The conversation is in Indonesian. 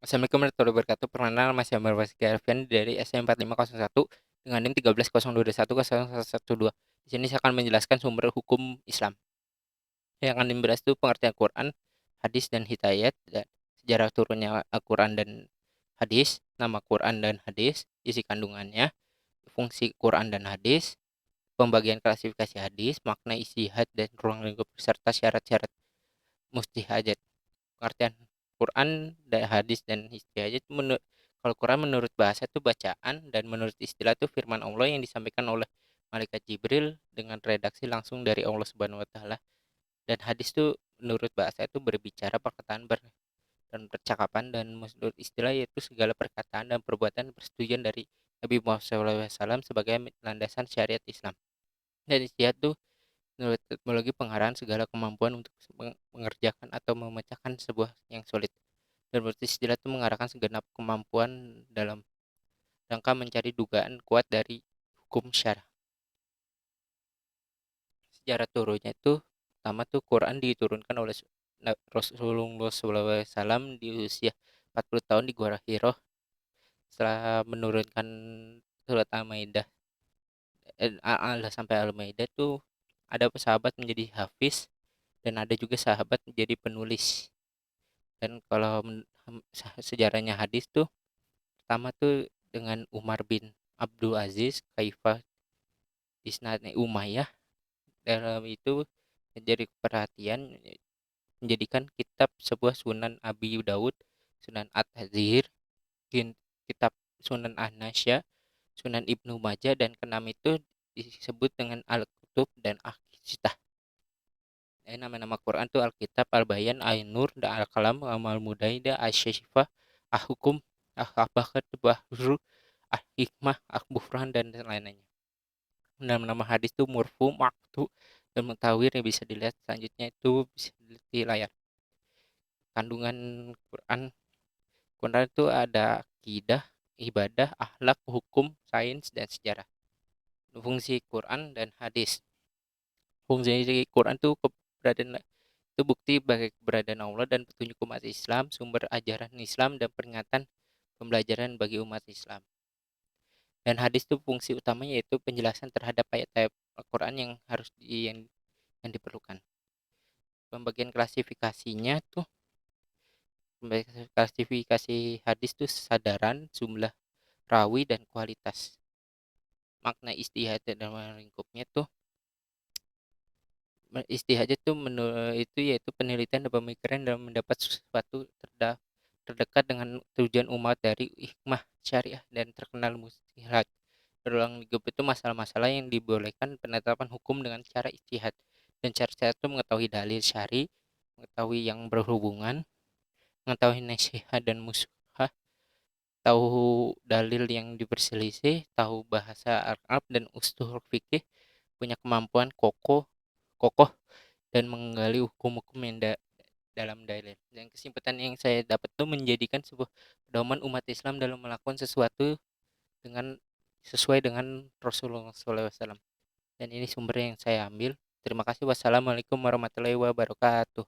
Assalamualaikum warahmatullahi wabarakatuh. Perkenalkan, Mas Jamar Waskita Alfian dari SM4501 dengan NIM 1302210012. Di sini saya akan menjelaskan sumber hukum Islam. Yang akan dibahas itu pengertian Quran, hadis dan hidayat, dan sejarah turunnya Al-Quran dan hadis, nama Quran dan hadis, isi kandungannya, fungsi Quran dan hadis, pembagian klasifikasi hadis, makna ijtihad dan ruang lingkup serta syarat-syarat mustihajat. Pengertian Quran dan hadis dan hidayat itu kalau Quran menurut bahasa itu bacaan, dan menurut istilah itu firman Allah yang disampaikan oleh malaikat Jibril dengan redaksi langsung dari Allah Subhanahu wa taala. Dan hadis itu menurut bahasa itu berbicara perkataan dan percakapan, dan menurut istilah yaitu segala perkataan dan perbuatan persetujuan dari Nabi Muhammad SAW sebagai landasan syariat Islam. Dan istilah itu menurut teknologi pengarahan segala kemampuan untuk mengerjakan atau memecahkan sebuah yang sulit. Dan menurut istilah itu mengarahkan segenap kemampuan dalam rangka mencari dugaan kuat dari hukum syara. Sejarah turunnya itu pertama tuh Quran diturunkan oleh Rasulullah SAW di usia 40 tahun di Gua Hiro setelah menurunkan surat Al-Maidah. Sampai Al-Maidah tuh ada sahabat menjadi hafiz dan ada juga sahabat menjadi penulis. Dan kalau sejarahnya hadis tuh pertama tuh dengan Umar bin Abdul Aziz Khaifah Isnani Umayyah. Dalam itu menjadi perhatian menjadikan kitab sebuah Sunan Abi Daud, Sunan At-Tazhir, kitab Sunan An-Nasya, Sunan Ibnu Majah, dan keenam itu disebut dengan Al-Kutub dan Al-Qisah. Nama-nama Quran tuh Alkitab, Al-Bayan, Al-Nur, dan Al-Kalam, Al-Mudaida, Al-Syifah, Al-Hukum, Al-Bakat, Bahru, Al-Hikmah, Al-Bufran, dan lain-lainnya. Nama-nama hadis itu Murfu, Maktu, dan Mutawir yang bisa dilihat selanjutnya itu bisa dilihat di layar. Kandungan Quran Quran itu ada akidah, ibadah, akhlak, hukum, sains, dan sejarah. Fungsi Quran dan hadis. Fungsi Quran itu keberadaan itu bukti bagi keberadaan Allah dan petunjuk umat Islam, sumber ajaran Islam, dan peringatan pembelajaran bagi umat Islam. Dan hadis itu fungsi utamanya yaitu penjelasan terhadap ayat-ayat Al-Quran yang yang diperlukan. Pembagian klasifikasinya tuh klasifikasi hadis tuh sadaran, jumlah rawi, dan kualitas. Makna istihad dalam lingkupnya tuh istihad itu yaitu penelitian dan pemikiran dalam mendapat sesuatu terdekat dengan tujuan umat dari hikmah syariah dan terkenal mustihad. Berulang lingkup itu masalah-masalah yang dibolehkan penetapan hukum dengan cara istihad, dan cara-cara itu mengetahui dalil syari, mengetahui yang berhubungan, mengetahui nasihat dan musuh, tahu dalil yang diperselisih, tahu bahasa Arab dan usul fikih, punya kemampuan kokoh dan menggali hukum-hukum yang dalam dalil. Dan kesimpulan yang saya dapat itu menjadikan sebuah pedoman umat Islam dalam melakukan sesuatu dengan sesuai dengan Rasulullah SAW. Dan ini sumber yang saya ambil. Terima kasih. Wassalamualaikum warahmatullahi wabarakatuh.